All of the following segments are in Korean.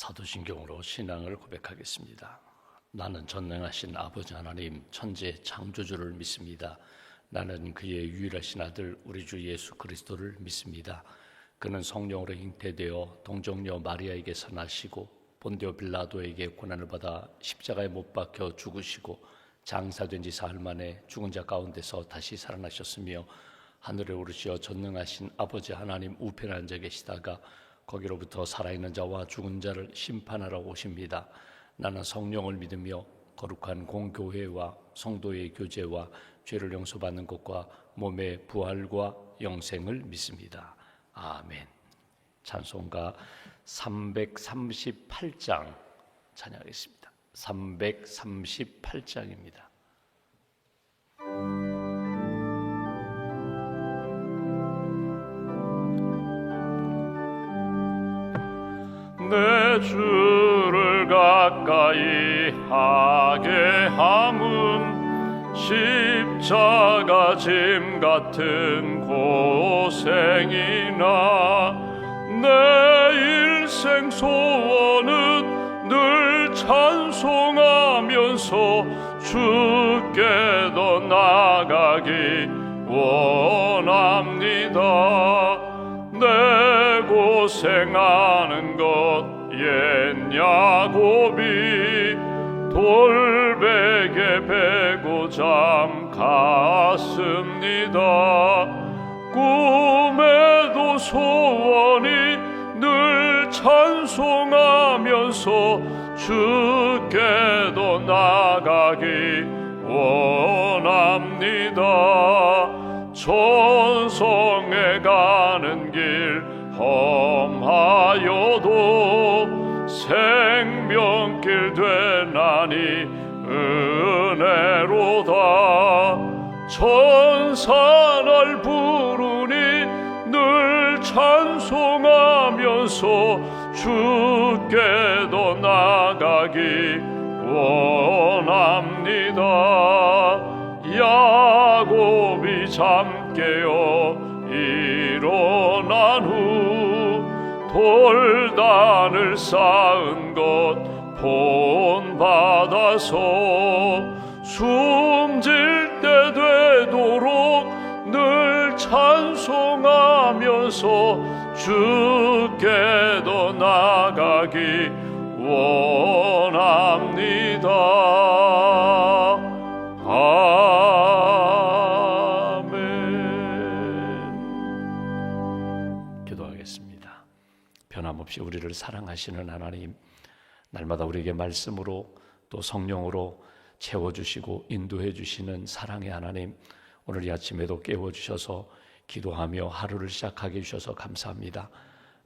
사도신경으로 신앙을 고백하겠습니다. 나는 전능하신 아버지 하나님 천지의 창조주를 믿습니다. 나는 그의 유일하신 아들 우리 주 예수 그리스도를 믿습니다. 그는 성령으로 잉태되어 동정녀 마리아에게서 나시고 본디오 빌라도에게 고난을 받아 십자가에 못 박혀 죽으시고 장사된 지 사흘 만에 죽은 자 가운데서 다시 살아나셨으며 하늘에 오르시어 전능하신 아버지 하나님 우편에 앉아 계시다가 거기로부터 살아있는 자와 죽은 자를 심판하러 오십니다. 나는 성령을 믿으며 거룩한 공교회와 성도의 교제와 죄를 용서받는 것과 몸의 부활과 영생을 믿습니다. 아멘. 찬송가 338장 찬양하겠습니다. 338장입니다. 내 주를 가까이 하게 함은 십자가 짐 같은 고생이나 내 일생 소원은 늘 찬송하면서 주께 더 나아가기 원합니다. 내 고생하는 것 옛 야곱이 돌베개 베고 잠 갔습니다. 꿈에도 소원이 늘 찬송하면서 주께도 나가기 원합니다. 천성에 가는 길 험하여도 생명길 되나니 은혜로다. 천사 날 부르니 늘 찬송하면서 주께도 나가기 원합니다. 야곱이 잠 깨어 일어난 후 돌단을 쌓은 것 본받아서 숨질 때 되도록 늘 찬송하면서 주께도 나가기 원합니다. 아멘. 기도하겠습니다. 변함없이 우리를 사랑하시는 하나님, 날마다 우리에게 말씀으로 또 성령으로 채워주시고 인도해 주시는 사랑의 하나님, 오늘 이 아침에도 깨워주셔서 기도하며 하루를 시작하게 해주셔서 감사합니다.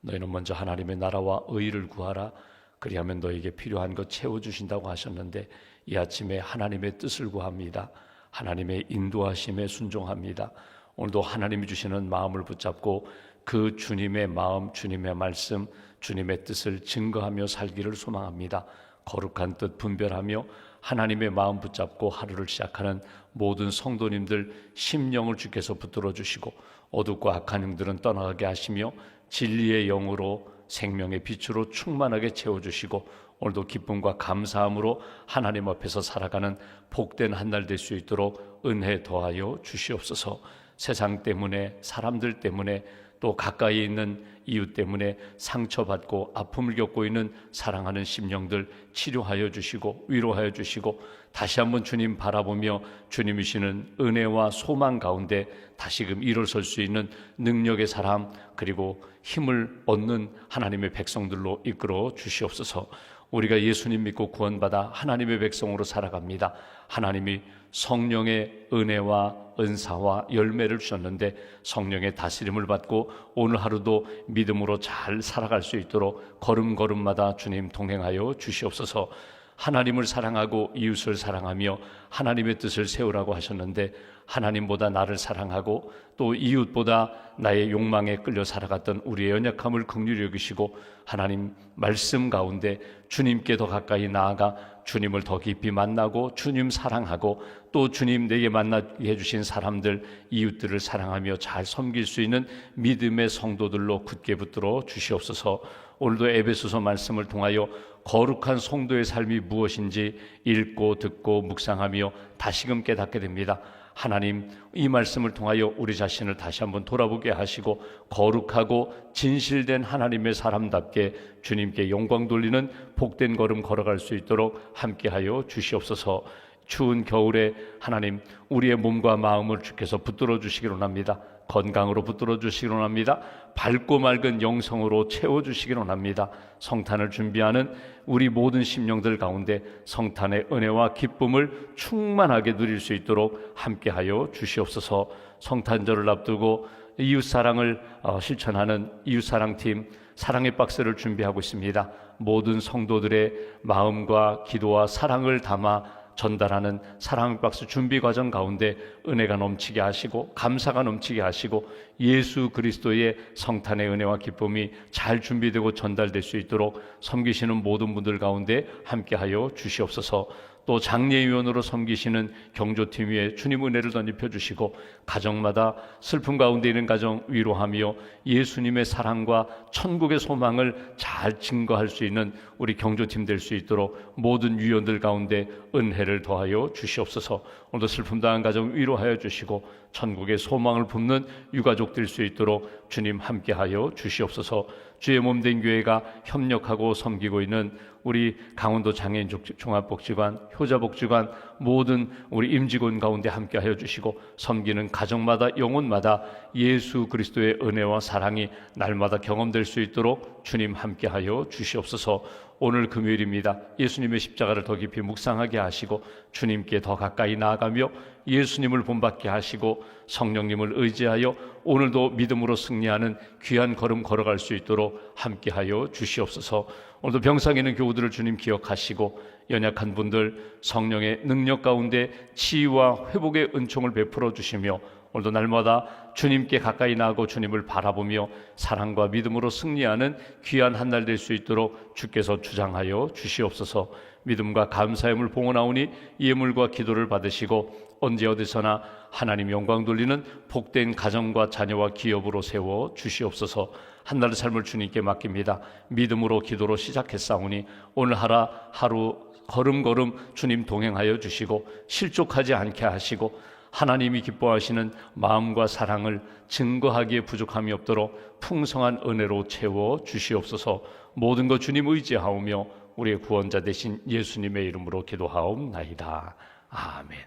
너희는 먼저 하나님의 나라와 의를 구하라. 그리하면 너에게 필요한 것 채워주신다고 하셨는데 이 아침에 하나님의 뜻을 구합니다. 하나님의 인도하심에 순종합니다. 오늘도 하나님이 주시는 마음을 붙잡고 그 주님의 마음, 주님의 말씀, 주님의 뜻을 증거하며 살기를 소망합니다. 거룩한 뜻 분별하며 하나님의 마음 붙잡고 하루를 시작하는 모든 성도님들 심령을 주께서 붙들어 주시고 어둡고 악한 영들은 떠나가게 하시며 진리의 영으로 생명의 빛으로 충만하게 채워주시고 오늘도 기쁨과 감사함으로 하나님 앞에서 살아가는 복된 한 날 될 수 있도록 은혜 더하여 주시옵소서. 세상 때문에, 사람들 때문에, 또 가까이 있는 이웃 때문에 상처받고 아픔을 겪고 있는 사랑하는 심령들 치료하여 주시고 위로하여 주시고 다시 한번 주님 바라보며 주님이 주시는 은혜와 소망 가운데 다시금 일어설 수 있는 능력의 사람 그리고 힘을 얻는 하나님의 백성들로 이끌어 주시옵소서. 우리가 예수님 믿고 구원받아 하나님의 백성으로 살아갑니다. 하나님이 성령의 은혜와 은사와 열매를 주셨는데 성령의 다스림을 받고 오늘 하루도 믿음으로 잘 살아갈 수 있도록 걸음걸음마다 주님 동행하여 주시옵소서. 하나님을 사랑하고 이웃을 사랑하며 하나님의 뜻을 세우라고 하셨는데 하나님보다 나를 사랑하고 또 이웃보다 나의 욕망에 끌려 살아갔던 우리의 연약함을 긍휼히 여기시고 하나님 말씀 가운데 주님께 더 가까이 나아가 주님을 더 깊이 만나고 주님 사랑하고 또 주님 내게 만나게 해주신 사람들, 이웃들을 사랑하며 잘 섬길 수 있는 믿음의 성도들로 굳게 붙들어 주시옵소서. 오늘도 에베소서 말씀을 통하여 거룩한 성도의 삶이 무엇인지 읽고 듣고 묵상하며 다시금 깨닫게 됩니다. 하나님, 이 말씀을 통하여 우리 자신을 다시 한번 돌아보게 하시고 거룩하고 진실된 하나님의 사람답게 주님께 영광 돌리는 복된 걸음 걸어갈 수 있도록 함께하여 주시옵소서. 추운 겨울에 하나님, 우리의 몸과 마음을 주께서 붙들어 주시기를 원합니다. 건강으로 붙들어 주시기를 원합니다. 밝고 맑은 영성으로 채워주시기를 원합니다. 성탄을 준비하는 우리 모든 심령들 가운데 성탄의 은혜와 기쁨을 충만하게 누릴 수 있도록 함께하여 주시옵소서. 성탄절을 앞두고 이웃사랑을 실천하는 이웃사랑팀 사랑의 박스를 준비하고 있습니다. 모든 성도들의 마음과 기도와 사랑을 담아 전달하는 사랑의 박스 준비 과정 가운데 은혜가 넘치게 하시고 감사가 넘치게 하시고 예수 그리스도의 성탄의 은혜와 기쁨이 잘 준비되고 전달될 수 있도록 섬기시는 모든 분들 가운데 함께하여 주시옵소서. 또 장례위원으로 섬기시는 경조팀 위에 주님 은혜를 덧입혀 주시고 가정마다 슬픔 가운데 있는 가정 위로하며 예수님의 사랑과 천국의 소망을 잘 증거할 수 있는 우리 경조팀 될 수 있도록 모든 위원들 가운데 은혜를 더하여 주시옵소서. 오늘도 슬픔 당한 가정 위로하여 주시고 천국의 소망을 품는 유가족 될 수 있도록 주님 함께하여 주시옵소서. 주의 몸된 교회가 협력하고 섬기고 있는 우리 강원도 장애인 종합복지관, 효자복지관 모든 우리 임직원 가운데 함께하여 주시고 섬기는 가정마다 영혼마다 예수 그리스도의 은혜와 사랑이 날마다 경험될 수 있도록 주님 함께하여 주시옵소서. 오늘 금요일입니다. 예수님의 십자가를 더 깊이 묵상하게 하시고 주님께 더 가까이 나아가며 예수님을 본받게 하시고 성령님을 의지하여 오늘도 믿음으로 승리하는 귀한 걸음 걸어갈 수 있도록 함께하여 주시옵소서. 오늘도 병상에 있는 교우들을 주님 기억하시고 연약한 분들 성령의 능력 가운데 치유와 회복의 은총을 베풀어 주시며 오늘도 날마다 주님께 가까이 나아가고 주님을 바라보며 사랑과 믿음으로 승리하는 귀한 한 날 될 수 있도록 주께서 주장하여 주시옵소서. 믿음과 감사의 물 봉헌하오니 예물과 기도를 받으시고 언제 어디서나 하나님 영광 돌리는 복된 가정과 자녀와 기업으로 세워 주시옵소서. 한 날의 삶을 주님께 맡깁니다. 믿음으로 기도로 시작했사오니 오늘 하루 걸음걸음 주님 동행하여 주시고 실족하지 않게 하시고 하나님이 기뻐하시는 마음과 사랑을 증거하기에 부족함이 없도록 풍성한 은혜로 채워 주시옵소서. 모든 것 주님 의지하오며 우리의 구원자 되신 예수님의 이름으로 기도하옵나이다. 아멘.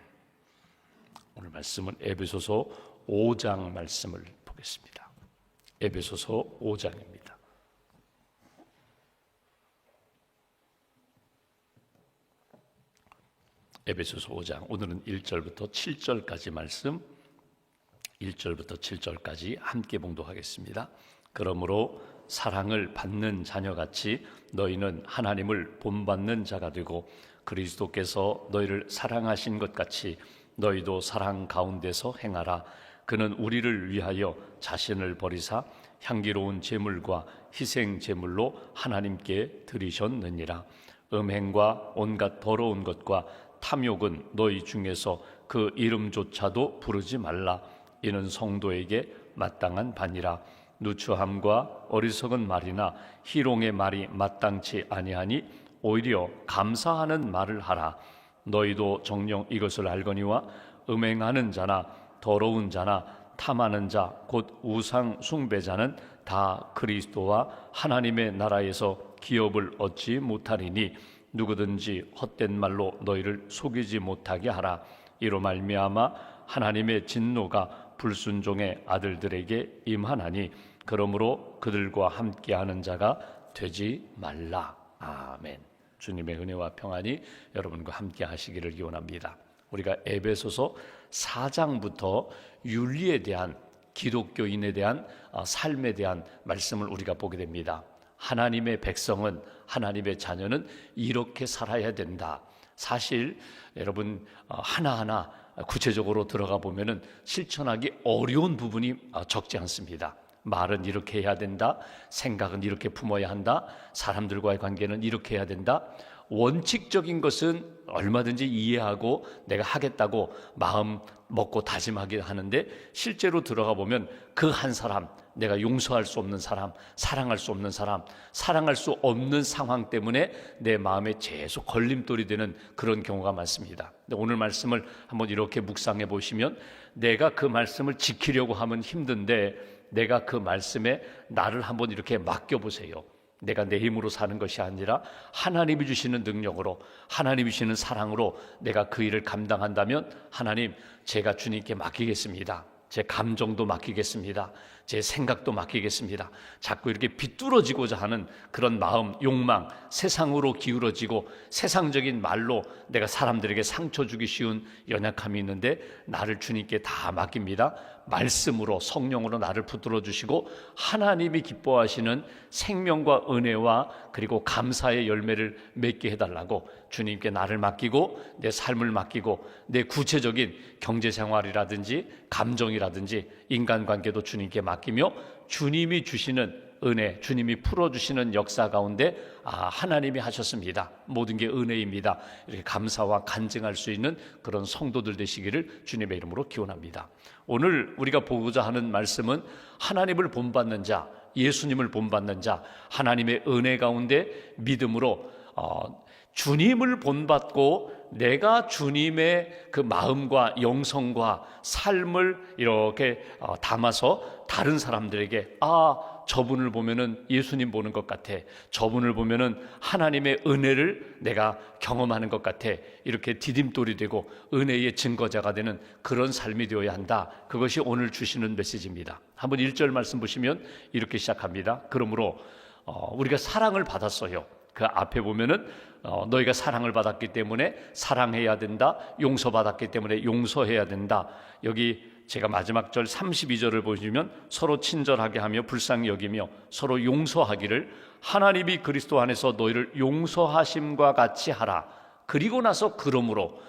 오늘 말씀은 에베소서 5장 말씀을 보겠습니다. 에베소서 5장입니다. 에베소서 5장 오늘은 1절부터 7절까지 말씀 1절부터 7절까지 함께 봉독하겠습니다. 그러므로 사랑을 받는 자녀같이 너희는 하나님을 본받는 자가 되고 그리스도께서 너희를 사랑하신 것 같이 너희도 사랑 가운데서 행하라. 그는 우리를 위하여 자신을 버리사 향기로운 제물과 희생 제물로 하나님께 드리셨느니라. 음행과 온갖 더러운 것과 탐욕은 너희 중에서 그 이름조차도 부르지 말라. 이는 성도에게 마땅한 바니라. 누추함과 어리석은 말이나 희롱의 말이 마땅치 아니하니 오히려 감사하는 말을 하라. 너희도 정녕 이것을 알거니와 음행하는 자나 더러운 자나 탐하는 자 곧 우상 숭배자는 다 그리스도와 하나님의 나라에서 기업을 얻지 못하리니 누구든지 헛된 말로 너희를 속이지 못하게 하라. 이로 말미암아 하나님의 진노가 불순종의 아들들에게 임하나니 그러므로 그들과 함께하는 자가 되지 말라. 아멘. 주님의 은혜와 평안이 여러분과 함께 하시기를 기원합니다. 우리가 에베소서 4장부터 윤리에 대한 기독교인에 대한 삶에 대한 말씀을 우리가 보게 됩니다. 하나님의 백성은 하나님의 자녀는 이렇게 살아야 된다. 사실 여러분 하나하나 구체적으로 들어가 보면은 실천하기 어려운 부분이 적지 않습니다. 말은 이렇게 해야 된다. 생각은 이렇게 품어야 한다. 사람들과의 관계는 이렇게 해야 된다. 원칙적인 것은 얼마든지 이해하고 내가 하겠다고 마음 먹고 다짐하게 하는데, 실제로 들어가 보면 그 한 사람, 내가 용서할 수 없는 사람, 사랑할 수 없는 사람, 사랑할 수 없는 상황 때문에 내 마음에 계속 걸림돌이 되는 그런 경우가 많습니다. 근데 오늘 말씀을 한번 이렇게 묵상해 보시면, 내가 그 말씀을 지키려고 하면 힘든데 내가 그 말씀에 나를 한번 이렇게 맡겨보세요. 내가 내 힘으로 사는 것이 아니라 하나님이 주시는 능력으로, 하나님이 주시는 사랑으로 내가 그 일을 감당한다면, 하나님, 제가 주님께 맡기겠습니다. 제 감정도 맡기겠습니다. 제 생각도 맡기겠습니다. 자꾸 이렇게 비뚤어지고자 하는 그런 마음, 욕망, 세상으로 기울어지고 세상적인 말로 내가 사람들에게 상처 주기 쉬운 연약함이 있는데, 나를 주님께 다 맡깁니다. 말씀으로, 성령으로 나를 붙들어 주시고 하나님이 기뻐하시는 생명과 은혜와 그리고 감사의 열매를 맺게 해달라고 주님께 나를 맡기고, 내 삶을 맡기고, 내 구체적인 경제생활이라든지 감정이라든지 인간관계도 주님께 맡기며, 주님이 주시는 은혜, 주님이 풀어주시는 역사 가운데 하나님이 하셨습니다, 모든 게 은혜입니다, 이렇게 감사와 간증할 수 있는 그런 성도들 되시기를 주님의 이름으로 기원합니다. 오늘 우리가 보고자 하는 말씀은 하나님을 본받는 자, 예수님을 본받는 자, 하나님의 은혜 가운데 믿음으로 주님을 본받고 내가 주님의 그 마음과 영성과 삶을 이렇게 담아서 다른 사람들에게 저분을 보면은 예수님 보는 것 같아, 저분을 보면은 하나님의 은혜를 내가 경험하는 것 같아, 이렇게 디딤돌이 되고 은혜의 증거자가 되는 그런 삶이 되어야 한다. 그것이 오늘 주시는 메시지입니다. 한번 1절 말씀 보시면 이렇게 시작합니다. 그러므로 우리가 사랑을 받았어요. 그 앞에 보면은 너희가 사랑을 받았기 때문에 사랑해야 된다, 용서받았기 때문에 용서해야 된다. 여기 제가 마지막 절 32절을 보시면 서로 친절하게 하며 불쌍히 여기며 서로 용서하기를 하나님이 그리스도 안에서 너희를 용서하심과 같이 하라. 그리고 나서 그러므로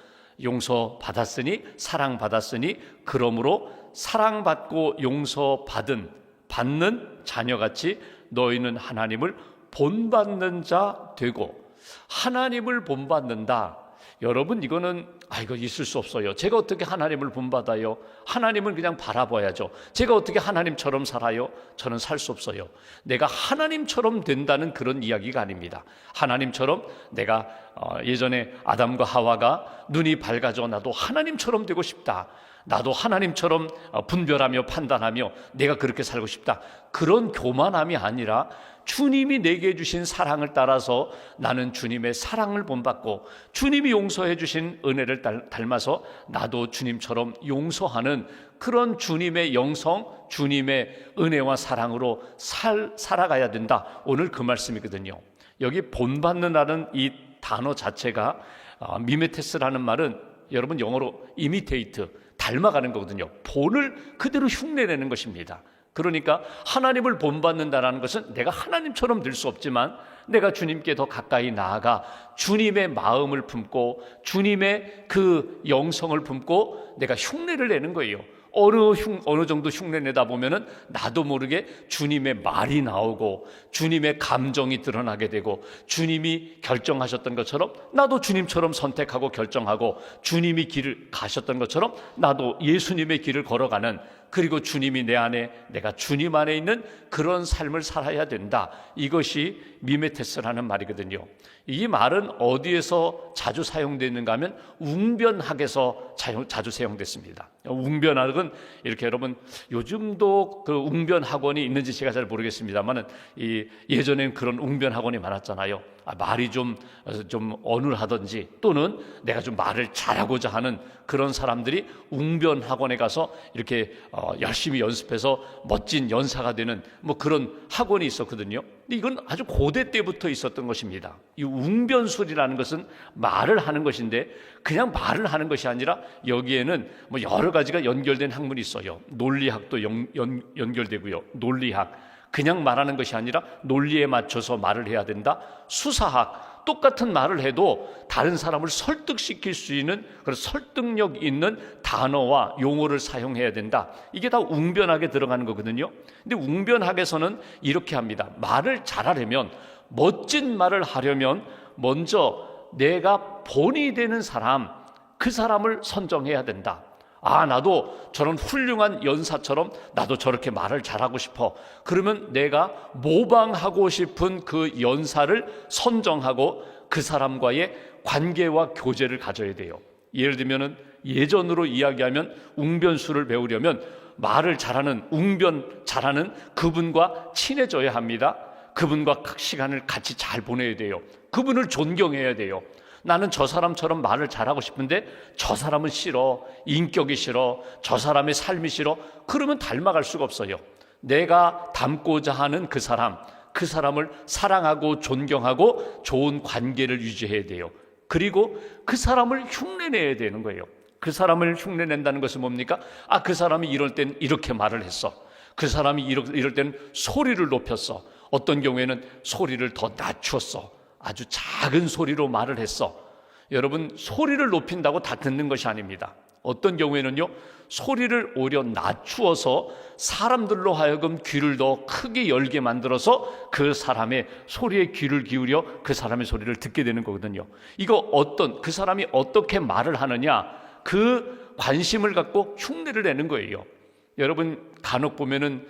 용서받았으니 사랑받았으니 그러므로 사랑받고 받는 자녀같이 너희는 하나님을 본받는 자 되고. 하나님을 본받는다. 여러분, 이거는 이거 있을 수 없어요. 제가 어떻게 하나님을 본받아요? 하나님은 그냥 바라봐야죠. 제가 어떻게 하나님처럼 살아요? 저는 살 수 없어요. 내가 하나님처럼 된다는 그런 이야기가 아닙니다. 하나님처럼 내가 예전에 아담과 하와가 눈이 밝아져 나도 하나님처럼 되고 싶다, 나도 하나님처럼 분별하며 판단하며 내가 그렇게 살고 싶다, 그런 교만함이 아니라 주님이 내게 주신 사랑을 따라서 나는 주님의 사랑을 본받고 주님이 용서해 주신 은혜를 닮아서 나도 주님처럼 용서하는 그런 주님의 영성, 주님의 은혜와 사랑으로 살아가야 된다. 오늘 그 말씀이거든요. 여기 본받는다는 이 단어 자체가 미메테스라는 말은 여러분 영어로 이미테이트, 닮아가는 거거든요. 본을 그대로 흉내내는 것입니다. 그러니까 하나님을 본받는다는 것은 내가 하나님처럼 될 수 없지만 내가 주님께 더 가까이 나아가 주님의 마음을 품고 주님의 그 영성을 품고 내가 흉내를 내는 거예요. 어느 정도 흉내내다 보면은 나도 모르게 주님의 말이 나오고 주님의 감정이 드러나게 되고, 주님이 결정하셨던 것처럼 나도 주님처럼 선택하고 결정하고, 주님이 길을 가셨던 것처럼 나도 예수님의 길을 걸어가는, 그리고 주님이 내 안에, 내가 주님 안에 있는 그런 삶을 살아야 된다. 이것이 미메테스라는 말이거든요. 이 말은 어디에서 자주 사용되는가 하면 웅변학에서 자주 사용됐습니다. 웅변학은 이렇게, 여러분 요즘도 그 웅변학원이 있는지 제가 잘 모르겠습니다만 예전엔 그런 웅변학원이 많았잖아요. 말이 좀 어눌하든지 또는 내가 좀 말을 잘하고자 하는 그런 사람들이 웅변학원에 가서 이렇게 열심히 연습해서 멋진 연사가 되는 그런 학원이 있었거든요. 근데 이건 아주 고대 때부터 있었던 것입니다. 이 웅변술이라는 것은 말을 하는 것인데 그냥 말을 하는 것이 아니라 여기에는 여러 가지가 연결된 학문이 있어요. 논리학도 연결되고요. 논리학, 그냥 말하는 것이 아니라 논리에 맞춰서 말을 해야 된다. 수사학, 똑같은 말을 해도 다른 사람을 설득시킬 수 있는 그런 설득력 있는 단어와 용어를 사용해야 된다. 이게 다 웅변학에 들어가는 거거든요. 근데 웅변학에서는 이렇게 합니다. 말을 잘하려면, 멋진 말을 하려면 먼저 내가 본이 되는 사람, 그 사람을 선정해야 된다. 아, 나도 저런 훌륭한 연사처럼 나도 저렇게 말을 잘하고 싶어. 그러면 내가 모방하고 싶은 그 연사를 선정하고 그 사람과의 관계와 교제를 가져야 돼요. 예를 들면은 예전으로 이야기하면 웅변수를 배우려면 말을 잘하는, 웅변 잘하는 그분과 친해져야 합니다. 그분과 시간을 같이 잘 보내야 돼요. 그분을 존경해야 돼요. 나는 저 사람처럼 말을 잘하고 싶은데 저 사람은 싫어, 인격이 싫어, 저 사람의 삶이 싫어. 그러면 닮아갈 수가 없어요. 내가 닮고자 하는 그 사람을 사랑하고 존경하고 좋은 관계를 유지해야 돼요. 그리고 그 사람을 흉내내야 되는 거예요. 그 사람을 흉내낸다는 것은 뭡니까? 아, 그 사람이 이럴 땐 이렇게 말을 했어. 그 사람이 이럴 땐 소리를 높였어. 어떤 경우에는 소리를 더 낮추었어. 아주 작은 소리로 말을 했어. 여러분, 소리를 높인다고 다 듣는 것이 아닙니다. 어떤 경우에는요, 소리를 오히려 낮추어서 사람들로 하여금 귀를 더 크게 열게 만들어서 그 사람의 소리에 귀를 기울여 그 사람의 소리를 듣게 되는 거거든요. 이거 그 사람이 어떻게 말을 하느냐, 그 관심을 갖고 흉내를 내는 거예요. 여러분, 간혹 보면은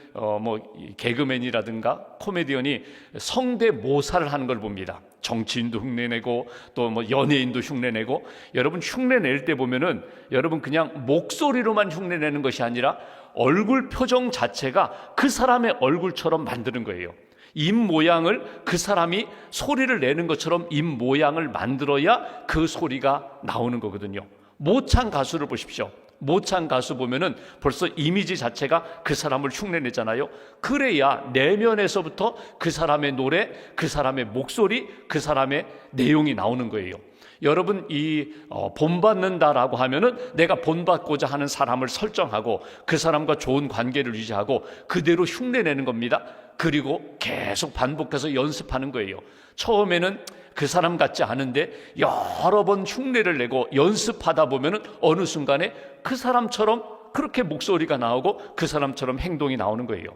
개그맨이라든가 코미디언이 성대모사를 하는 걸 봅니다. 정치인도 흉내내고 또 연예인도 흉내내고. 여러분, 흉내낼 때 보면은 여러분 그냥 목소리로만 흉내내는 것이 아니라 얼굴 표정 자체가 그 사람의 얼굴처럼 만드는 거예요. 입 모양을 그 사람이 소리를 내는 것처럼 입 모양을 만들어야 그 소리가 나오는 거거든요. 모창 가수를 보십시오. 모창 가수 보면은 벌써 이미지 자체가 그 사람을 흉내내잖아요. 그래야 내면에서부터 그 사람의 노래, 그 사람의 목소리, 그 사람의 내용이 나오는 거예요. 여러분, 본받는다라고 하면은 내가 본받고자 하는 사람을 설정하고 그 사람과 좋은 관계를 유지하고 그대로 흉내내는 겁니다. 그리고 계속 반복해서 연습하는 거예요. 처음에는 그 사람 같지 않은데 여러 번 흉내를 내고 연습하다 보면은 어느 순간에 그 사람처럼 그렇게 목소리가 나오고 그 사람처럼 행동이 나오는 거예요.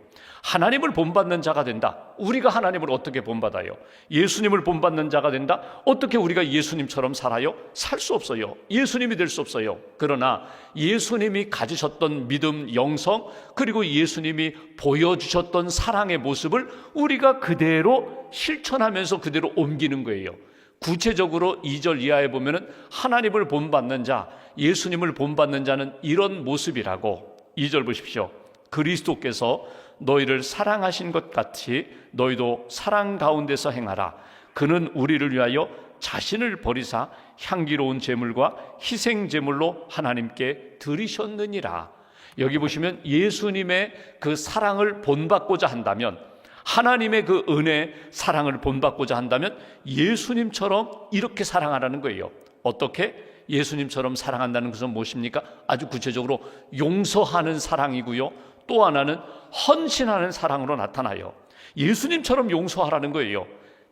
하나님을 본받는 자가 된다. 우리가 하나님을 어떻게 본받아요? 예수님을 본받는 자가 된다. 어떻게 우리가 예수님처럼 살아요? 살 수 없어요. 예수님이 될 수 없어요. 그러나 예수님이 가지셨던 믿음, 영성, 그리고 예수님이 보여주셨던 사랑의 모습을 우리가 그대로 실천하면서 그대로 옮기는 거예요. 구체적으로 2절 이하에 보면은 하나님을 본받는 자, 예수님을 본받는 자는 이런 모습이라고. 2절 보십시오. 그리스도께서 너희를 사랑하신 것 같이 너희도 사랑 가운데서 행하라. 그는 우리를 위하여 자신을 버리사 향기로운 제물과 희생 제물로 하나님께 드리셨느니라. 여기 보시면 예수님의 그 사랑을 본받고자 한다면, 하나님의 그 은혜, 사랑을 본받고자 한다면 예수님처럼 이렇게 사랑하라는 거예요. 어떻게? 예수님처럼 사랑한다는 것은 무엇입니까? 아주 구체적으로 용서하는 사랑이고요, 또 하나는 헌신하는 사랑으로 나타나요. 예수님처럼 용서하라는 거예요.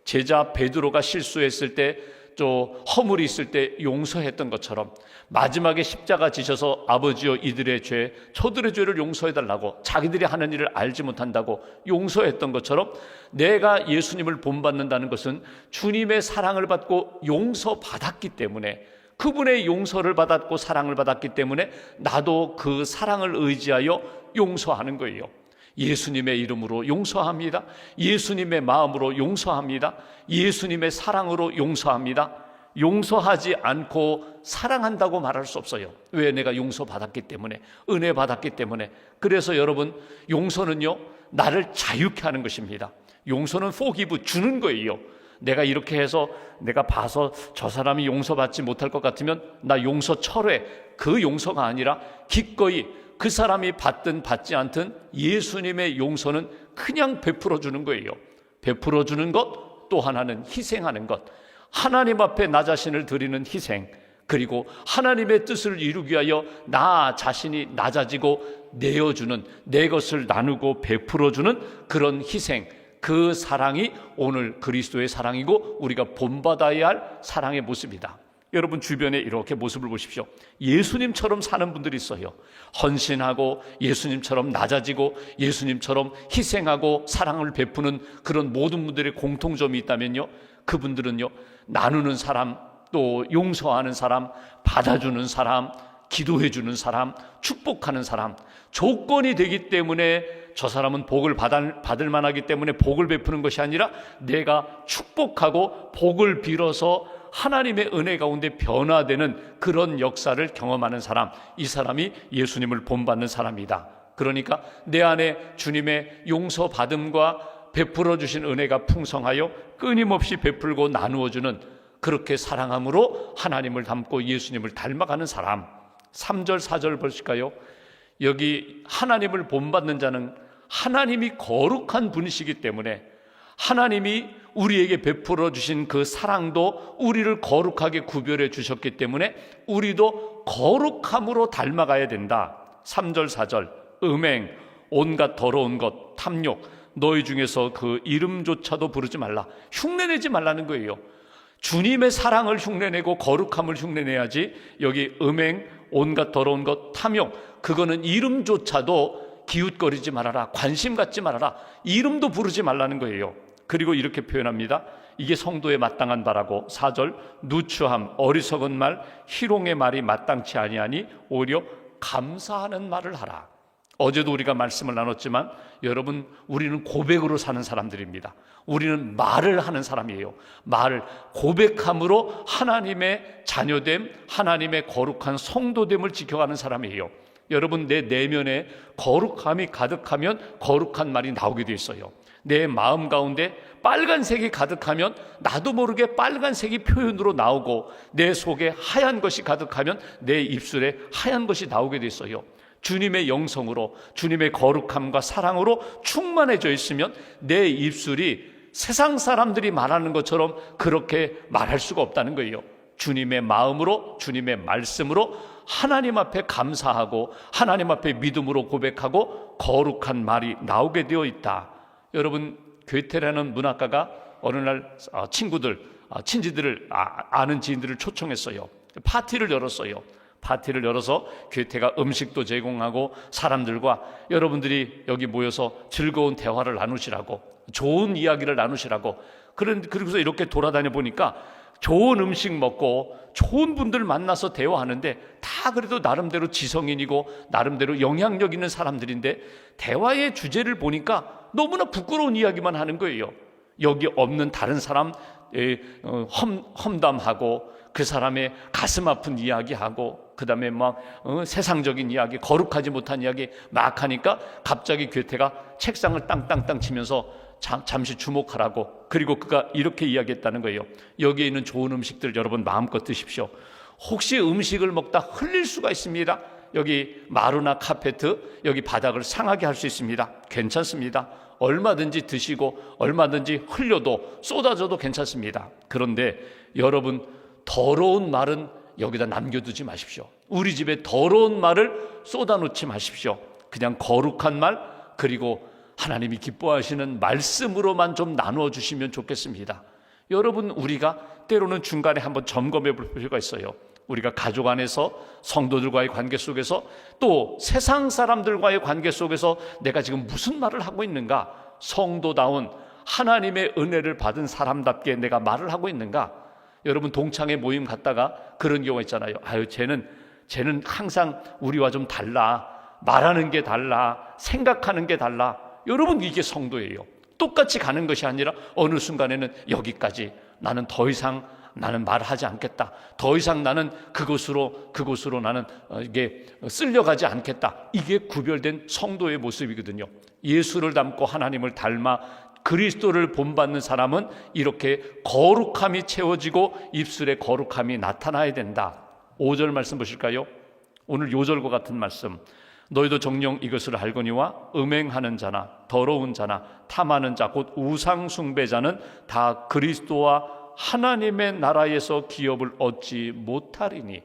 제자 베드로가 실수했을 때, 또 허물이 있을 때 용서했던 것처럼 마지막에 십자가 지셔서 아버지여 이들의 죄, 저들의 죄를 용서해달라고, 자기들이 하는 일을 알지 못한다고 용서했던 것처럼 내가 예수님을 본받는다는 것은 주님의 사랑을 받고 용서받았기 때문에, 그분의 용서를 받았고 사랑을 받았기 때문에 나도 그 사랑을 의지하여 용서하는 거예요. 예수님의 이름으로 용서합니다. 예수님의 마음으로 용서합니다. 예수님의 사랑으로 용서합니다. 용서하지 않고 사랑한다고 말할 수 없어요. 왜? 내가 용서받았기 때문에, 은혜 받았기 때문에. 그래서 여러분, 용서는요, 나를 자유케 하는 것입니다. 용서는 forgive, 주는 거예요. 내가 이렇게 해서 내가 봐서 저 사람이 용서받지 못할 것 같으면 나 용서 철회, 그 용서가 아니라 기꺼이 그 사람이 받든 받지 않든 예수님의 용서는 그냥 베풀어 주는 거예요. 베풀어 주는 것, 또 하나는 희생하는 것. 하나님 앞에 나 자신을 드리는 희생, 그리고 하나님의 뜻을 이루기 위하여 나 자신이 낮아지고 내어주는, 내 것을 나누고 베풀어 주는 그런 희생, 그 사랑이 오늘 그리스도의 사랑이고 우리가 본받아야 할 사랑의 모습이다. 여러분 주변에 이렇게 모습을 보십시오. 예수님처럼 사는 분들이 있어요. 헌신하고 예수님처럼 낮아지고 예수님처럼 희생하고 사랑을 베푸는 그런 모든 분들의 공통점이 있다면요, 그분들은요, 나누는 사람, 또 용서하는 사람, 받아주는 사람, 기도해주는 사람, 축복하는 사람, 조건이 되기 때문에 저 사람은 복을 받을 만하기 때문에 복을 베푸는 것이 아니라 내가 축복하고 복을 빌어서 하나님의 은혜 가운데 변화되는 그런 역사를 경험하는 사람, 이 사람이 예수님을 본받는 사람이다. 그러니까 내 안에 주님의 용서받음과 베풀어 주신 은혜가 풍성하여 끊임없이 베풀고 나누어주는, 그렇게 사랑함으로 하나님을 닮고 예수님을 닮아가는 사람. 3절 4절 보실까요? 여기 하나님을 본받는 자는 하나님이 거룩한 분이시기 때문에 하나님이 우리에게 베풀어 주신 그 사랑도 우리를 거룩하게 구별해 주셨기 때문에 우리도 거룩함으로 닮아가야 된다. 3절 4절 음행, 온갖 더러운 것, 탐욕, 너희 중에서 그 이름조차도 부르지 말라. 흉내내지 말라는 거예요. 주님의 사랑을 흉내내고 거룩함을 흉내내야지. 여기 음행, 온갖 더러운 것, 탐욕, 그거는 이름조차도 기웃거리지 말아라, 관심 갖지 말아라, 이름도 부르지 말라는 거예요. 그리고 이렇게 표현합니다. 이게 성도에 마땅한 바라고. 4절 누추함, 어리석은 말, 희롱의 말이 마땅치 아니하니 오히려 감사하는 말을 하라. 어제도 우리가 말씀을 나눴지만 여러분, 우리는 고백으로 사는 사람들입니다. 우리는 말을 하는 사람이에요. 말을 고백함으로 하나님의 자녀됨, 하나님의 거룩한 성도됨을 지켜가는 사람이에요. 여러분, 내 내면에 거룩함이 가득하면 거룩한 말이 나오게 돼 있어요. 내 마음 가운데 빨간색이 가득하면 나도 모르게 빨간색이 표현으로 나오고, 내 속에 하얀 것이 가득하면 내 입술에 하얀 것이 나오게 돼 있어요. 주님의 영성으로, 주님의 거룩함과 사랑으로 충만해져 있으면 내 입술이 세상 사람들이 말하는 것처럼 그렇게 말할 수가 없다는 거예요. 주님의 마음으로, 주님의 말씀으로 하나님 앞에 감사하고 하나님 앞에 믿음으로 고백하고 거룩한 말이 나오게 되어 있다. 여러분, 괴테라는 문학가가 어느 날 친지들을 아는 지인들을 초청했어요. 파티를 열었어요. 파티를 열어서 괴테가 음식도 제공하고 사람들과 여러분들이 여기 모여서 즐거운 대화를 나누시라고, 좋은 이야기를 나누시라고. 그러고서 이렇게 돌아다녀 보니까 좋은 음식 먹고 좋은 분들 만나서 대화하는데 다 그래도 나름대로 지성인이고 나름대로 영향력 있는 사람들인데 대화의 주제를 보니까 너무나 부끄러운 이야기만 하는 거예요. 여기 없는 다른 사람 험담하고 그 사람의 가슴 아픈 이야기하고 그 다음에 세상적인 이야기, 거룩하지 못한 이야기 막 하니까 갑자기 괴테가 책상을 땅땅땅 치면서 잠시 주목하라고. 그리고 그가 이렇게 이야기했다는 거예요. 여기에 있는 좋은 음식들 여러분 마음껏 드십시오. 혹시 음식을 먹다 흘릴 수가 있습니다. 여기 마루나 카페트, 여기 바닥을 상하게 할 수 있습니다. 괜찮습니다. 얼마든지 드시고 얼마든지 흘려도 쏟아져도 괜찮습니다. 그런데 여러분, 더러운 말은 여기다 남겨두지 마십시오. 우리 집에 더러운 말을 쏟아놓지 마십시오. 그냥 거룩한 말, 그리고 하나님이 기뻐하시는 말씀으로만 좀 나누어 주시면 좋겠습니다. 여러분, 우리가 때로는 중간에 한번 점검해 볼 필요가 있어요. 우리가 가족 안에서 성도들과의 관계 속에서 또 세상 사람들과의 관계 속에서 내가 지금 무슨 말을 하고 있는가? 성도다운 하나님의 은혜를 받은 사람답게 내가 말을 하고 있는가? 여러분, 동창회 모임 갔다가 그런 경우가 있잖아요. 쟤는 항상 우리와 좀 달라. 말하는 게 달라. 생각하는 게 달라. 여러분, 이게 성도예요. 똑같이 가는 것이 아니라 어느 순간에는 여기까지, 나는 더 이상 나는 말하지 않겠다. 더 이상 나는 그곳으로 나는 이게 쓸려가지 않겠다. 이게 구별된 성도의 모습이거든요. 예수를 닮고 하나님을 닮아 그리스도를 본받는 사람은 이렇게 거룩함이 채워지고 입술에 거룩함이 나타나야 된다. 5절 말씀 보실까요? 오늘 요절과 같은 말씀. 너희도 정녕 이것을 알거니와 음행하는 자나 더러운 자나 탐하는 자 곧 우상 숭배자는 다 그리스도와 하나님의 나라에서 기업을 얻지 못하리니.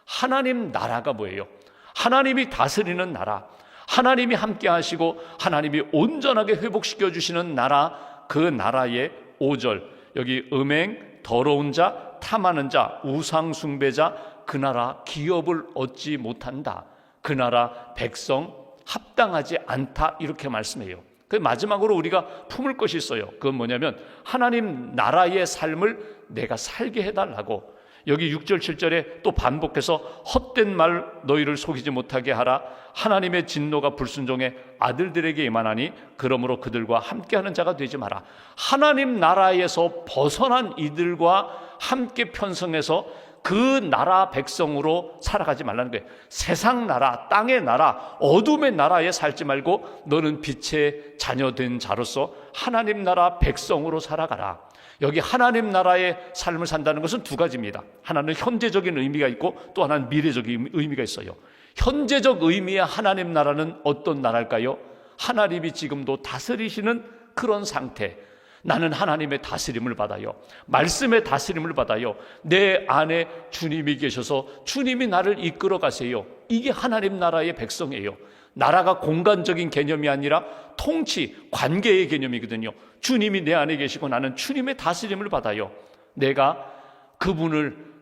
하나님 나라가 뭐예요? 하나님이 다스리는 나라, 하나님이 함께 하시고 하나님이 온전하게 회복시켜 주시는 나라, 그 나라의 5절 여기 음행, 더러운 자, 탐하는 자, 우상 숭배자, 그 나라 기업을 얻지 못한다. 그 나라 백성 합당하지 않다. 이렇게 말씀해요. 그 마지막으로 우리가 품을 것이 있어요. 그건 뭐냐면 하나님 나라의 삶을 내가 살게 해달라고. 여기 6절 7절에 또 반복해서 헛된 말 너희를 속이지 못하게 하라. 하나님의 진노가 불순종의 아들들에게 임하나니 그러므로 그들과 함께하는 자가 되지 마라. 하나님 나라에서 벗어난 이들과 함께 편성해서 그 나라 백성으로 살아가지 말라는 거예요. 세상 나라, 땅의 나라, 어둠의 나라에 살지 말고 너는 빛의 자녀된 자로서 하나님 나라 백성으로 살아가라. 여기 하나님 나라의 삶을 산다는 것은 두 가지입니다. 하나는 현재적인 의미가 있고 또 하나는 미래적인 의미가 있어요. 현재적 의미의 하나님 나라는 어떤 나라일까요? 하나님이 지금도 다스리시는 그런 상태. 나는 하나님의 다스림을 받아요. 말씀의 다스림을 받아요. 내 안에 주님이 계셔서 주님이 나를 이끌어 가세요. 이게 하나님 나라의 백성이에요. 나라가 공간적인 개념이 아니라 통치, 관계의 개념이거든요. 주님이 내 안에 계시고 나는 주님의 다스림을 받아요. 내가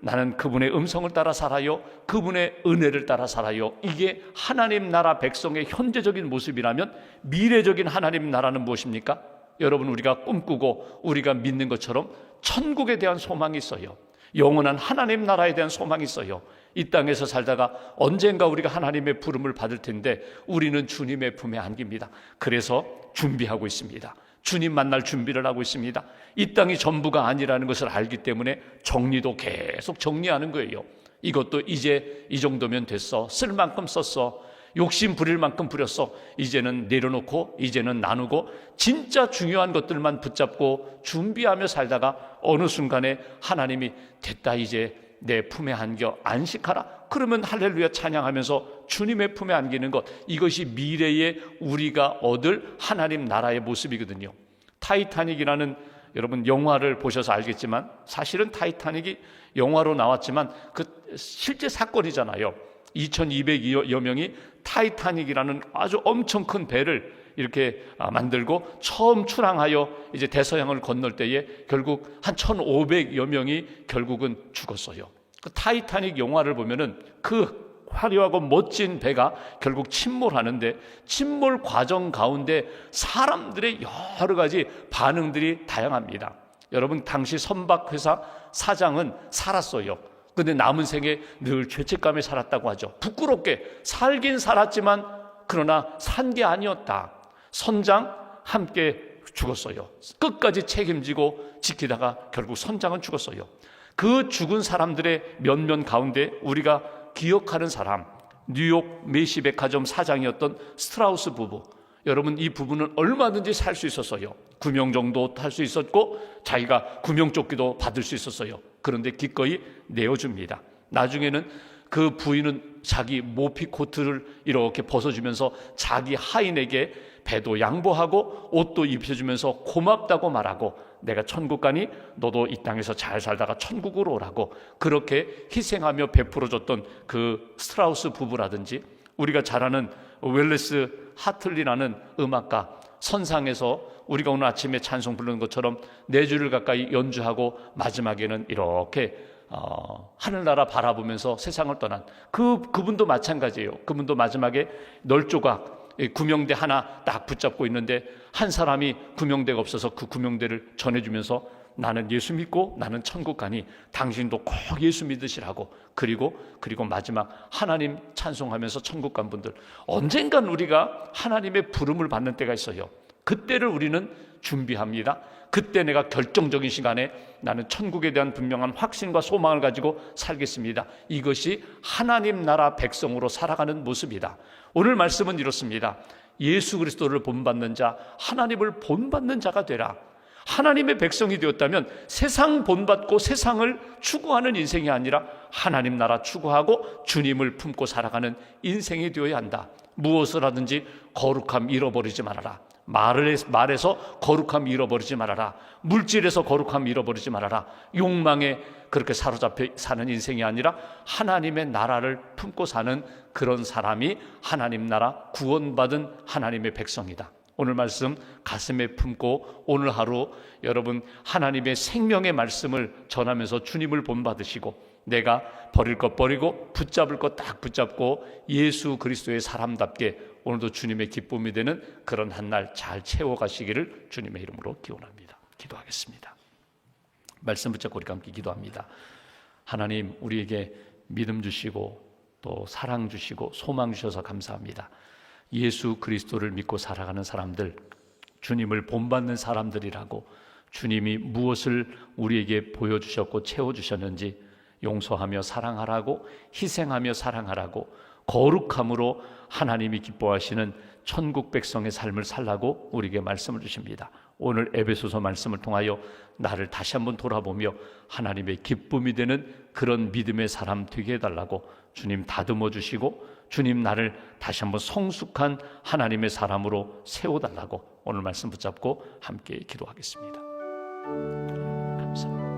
나는 그분의 음성을 따라 살아요. 그분의 은혜를 따라 살아요. 이게 하나님 나라 백성의 현재적인 모습이라면 미래적인 하나님 나라는 무엇입니까? 여러분, 우리가 꿈꾸고 우리가 믿는 것처럼 천국에 대한 소망이 있어요. 영원한 하나님 나라에 대한 소망이 있어요. 이 땅에서 살다가 언젠가 우리가 하나님의 부름을 받을 텐데 우리는 주님의 품에 안깁니다. 그래서 준비하고 있습니다. 주님 만날 준비를 하고 있습니다. 이 땅이 전부가 아니라는 것을 알기 때문에 정리도 계속 정리하는 거예요. 이것도 이제 이 정도면 됐어. 쓸 만큼 썼어. 욕심 부릴 만큼 부렸어. 이제는 내려놓고 이제는 나누고 진짜 중요한 것들만 붙잡고 준비하며 살다가 어느 순간에 하나님이 됐다, 이제 내 품에 안겨 안식하라. 그러면 할렐루야 찬양하면서 주님의 품에 안기는 것, 이것이 미래에 우리가 얻을 하나님 나라의 모습이거든요. 타이타닉이라는, 여러분 영화를 보셔서 알겠지만 사실은 타이타닉이 영화로 나왔지만 그 실제 사건이잖아요. 2200여 명이 타이타닉이라는 아주 엄청 큰 배를 이렇게 만들고 처음 출항하여 이제 대서양을 건널 때에 결국 한 1500여 명이 결국은 죽었어요. 그 타이타닉 영화를 보면은 그 화려하고 멋진 배가 결국 침몰하는데, 침몰 과정 가운데 사람들의 여러 가지 반응들이 다양합니다. 여러분, 당시 선박회사 사장은 살았어요. 근데 남은 생에 늘 죄책감에 살았다고 하죠. 부끄럽게 살긴 살았지만 그러나 산 게 아니었다. 선장 함께 죽었어요. 끝까지 책임지고 지키다가 결국 선장은 죽었어요. 그 죽은 사람들의 면면 가운데 우리가 기억하는 사람, 뉴욕 메시 백화점 사장이었던 스트라우스 부부. 여러분, 이 부부는 얼마든지 살 수 있었어요. 구명 정도 탈 수 있었고 자기가 구명조끼도 받을 수 있었어요. 그런데 기꺼이 내어줍니다. 나중에는 그 부인은 자기 모피 코트를 이렇게 벗어주면서 자기 하인에게 배도 양보하고 옷도 입혀주면서 고맙다고 말하고, 내가 천국 가니 너도 이 땅에서 잘 살다가 천국으로 오라고 그렇게 희생하며 베풀어줬던 그 스트라우스 부부라든지, 우리가 잘 아는 웰레스 하틀리라는 음악가, 선상에서 우리가 오늘 아침에 찬송 부르는 것처럼 4주를 가까이 연주하고 마지막에는 이렇게 하늘나라 바라보면서 세상을 떠난 그분도 마찬가지예요. 그분도 마지막에 널조각 구명대 하나 딱 붙잡고 있는데 한 사람이 구명대가 없어서 그 구명대를 전해주면서 나는 예수 믿고 나는 천국 가니 당신도 꼭 예수 믿으시라고. 그리고 마지막 하나님 찬송하면서 천국 간 분들, 언젠간 우리가 하나님의 부름을 받는 때가 있어요. 그때를 우리는 준비합니다. 그때 내가 결정적인 시간에 나는 천국에 대한 분명한 확신과 소망을 가지고 살겠습니다. 이것이 하나님 나라 백성으로 살아가는 모습이다. 오늘 말씀은 이렇습니다. 예수 그리스도를 본받는 자, 하나님을 본받는 자가 되라. 하나님의 백성이 되었다면 세상 본받고 세상을 추구하는 인생이 아니라 하나님 나라 추구하고 주님을 품고 살아가는 인생이 되어야 한다. 무엇을 하든지 거룩함 잃어버리지 말아라. 말에서 거룩함 잃어버리지 말아라. 물질에서 거룩함 잃어버리지 말아라. 욕망에 그렇게 사로잡혀 사는 인생이 아니라 하나님의 나라를 품고 사는 그런 사람이 하나님 나라 구원받은 하나님의 백성이다. 오늘 말씀 가슴에 품고 오늘 하루 여러분 하나님의 생명의 말씀을 전하면서 주님을 본받으시고, 내가 버릴 것 버리고 붙잡을 것 딱 붙잡고 예수 그리스도의 사람답게 오늘도 주님의 기쁨이 되는 그런 한 날 잘 채워가시기를 주님의 이름으로 기원합니다. 기도하겠습니다. 말씀 붙잡고 우리가 함께 기도합니다. 하나님 우리에게 믿음 주시고 또 사랑 주시고 소망 주셔서 감사합니다. 예수 그리스도를 믿고 살아가는 사람들, 주님을 본받는 사람들이라고 주님이 무엇을 우리에게 보여주셨고 채워주셨는지 용서하며 사랑하라고, 희생하며 사랑하라고, 거룩함으로 하나님이 기뻐하시는 천국 백성의 삶을 살라고 우리에게 말씀을 주십니다. 오늘 에베소서 말씀을 통하여 나를 다시 한번 돌아보며 하나님의 기쁨이 되는 그런 믿음의 사람 되게 해달라고 주님 다듬어 주시고, 주님 나를 다시 한번 성숙한 하나님의 사람으로 세워달라고 오늘 말씀 붙잡고 함께 기도하겠습니다. 감사합니다.